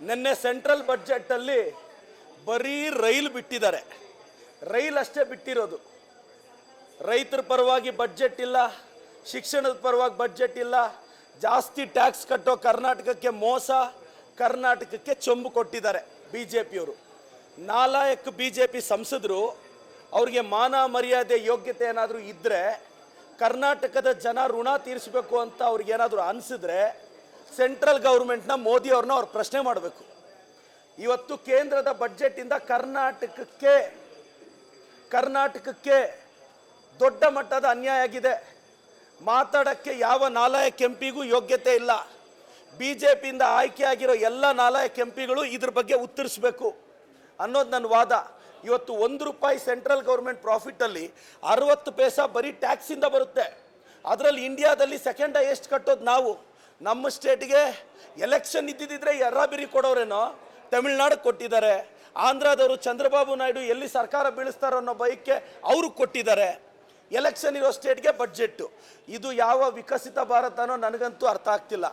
ನಿನ್ನೆ ಸೆಂಟ್ರಲ್ ಬಜೆಟಲ್ಲಿ ಬರೀ ರೈಲು ಬಿಟ್ಟಿದ್ದಾರೆ. ರೈಲ್ ಅಷ್ಟೇ ಬಿಟ್ಟಿರೋದು. ರೈತರ ಪರವಾಗಿ ಬಜೆಟ್ ಇಲ್ಲ, ಶಿಕ್ಷಣದ ಪರವಾಗಿ ಬಜೆಟ್ ಇಲ್ಲ. ಜಾಸ್ತಿ ಟ್ಯಾಕ್ಸ್ ಕಟ್ಟೋ ಕರ್ನಾಟಕಕ್ಕೆ ಮೋಸ, ಕರ್ನಾಟಕಕ್ಕೆ ಚೊಂಬು ಕೊಟ್ಟಿದ್ದಾರೆ ಬಿ ಜೆ ಪಿಯವರು. ನಾಲಾಯಕ್ ಬಿ ಜೆ ಪಿ ಸಂಸದರು ಅವ್ರಿಗೆ ಮಾನ ಮರ್ಯಾದೆ ಯೋಗ್ಯತೆ ಏನಾದರೂ ಇದ್ದರೆ, ಕರ್ನಾಟಕದ ಜನ ಋಣ ತೀರಿಸಬೇಕು ಅಂತ ಅವ್ರಿಗೇನಾದರೂ ಅನಿಸಿದ್ರೆ ಸೆಂಟ್ರಲ್ ಗೌರ್ಮೆಂಟ್ನ ಮೋದಿ ಅವ್ರನ್ನ ಅವ್ರು ಪ್ರಶ್ನೆ ಮಾಡಬೇಕು. ಇವತ್ತು ಕೇಂದ್ರದ ಬಜೆಟಿಂದ ಕರ್ನಾಟಕಕ್ಕೆ ದೊಡ್ಡ ಮಟ್ಟದ ಅನ್ಯಾಯ ಆಗಿದೆ. ಮಾತಾಡೋಕ್ಕೆ ಯಾವ ನಾಲಾಯಕ್ ಎಂ ಪಿಗೂ ಯೋಗ್ಯತೆ ಇಲ್ಲ. ಬಿ ಜೆ ಪಿಯಿಂದ ಆಯ್ಕೆಯಾಗಿರೋ ಎಲ್ಲ ನಾಲಾಯಕ್ ಎಂ ಪಿಗಳು ಇದ್ರ ಬಗ್ಗೆ ಉತ್ತರಿಸಬೇಕು ಅನ್ನೋದು ನನ್ನ ವಾದ. ಇವತ್ತು ₹1 ಸೆಂಟ್ರಲ್ ಗೌರ್ಮೆಂಟ್ ಪ್ರಾಫಿಟಲ್ಲಿ 60 ಪೈಸಾ ಬರೀ ಟ್ಯಾಕ್ಸಿಂದ ಬರುತ್ತೆ. ಅದರಲ್ಲಿ ಇಂಡಿಯಾದಲ್ಲಿ ಸೆಕೆಂಡ್ ಹೈಯೆಸ್ಟ್ ಕಟ್ಟೋದು ನಾವು. ನಮ್ಮ ಸ್ಟೇಟ್ಗೆ ಎಲೆಕ್ಷನ್ ಇದ್ದಿದ್ದರೆ ಎರ್ರಾಬಿರಿ ಕೊಡೋರೇನೋ ತಮಿಳ್ನಾಡಿಗೆ ಕೊಟ್ಟಿದ್ದಾರೆ. ಆಂಧ್ರದವರು ಚಂದ್ರಬಾಬು ನಾಯ್ಡು ಎಲ್ಲಿ ಸರ್ಕಾರ ಬೀಳಿಸ್ತಾರೋ ಅನ್ನೋ ಭಯಕ್ಕೆ ಅವ್ರಿಗೆ ಕೊಟ್ಟಿದ್ದಾರೆ. ಎಲೆಕ್ಷನ್ ಇರೋ ಸ್ಟೇಟ್ಗೆ ಬಡ್ಜೆಟ್ಟು. ಇದು ಯಾವ ವಿಕಸಿತ ಭಾರತನೋ ನನಗಂತೂ ಅರ್ಥ ಆಗ್ತಿಲ್ಲ.